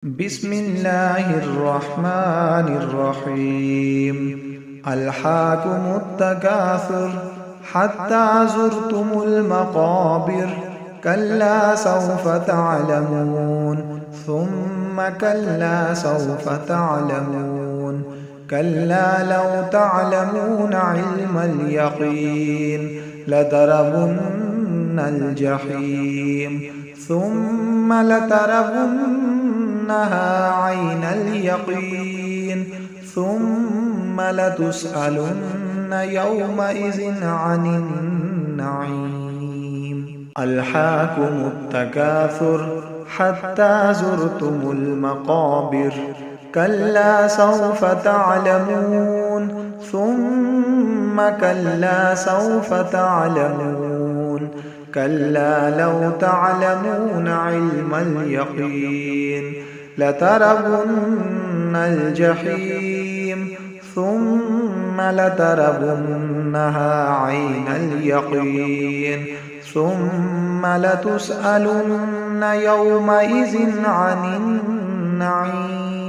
بسم الله الرحمن الرحيم. ألهاكم التكاثر حتى زرتم المقابر، كلا سوف تعلمون ثم كلا سوف تعلمون، كلا لو تعلمون علم اليقين لترون الجحيم ثم لترونها عين اليقين ثم لتسألن يومئذ عن النعيم. ألهاكم التكاثر حتى زرتم المقابر، كلا سوف تعلمون ثم كلا سوف تعلمون، كلا لو تعلمون علم اليقين لترون الجحيم ثم لترونها عين اليقين ثم لتسألن يومئذ عن النعيم.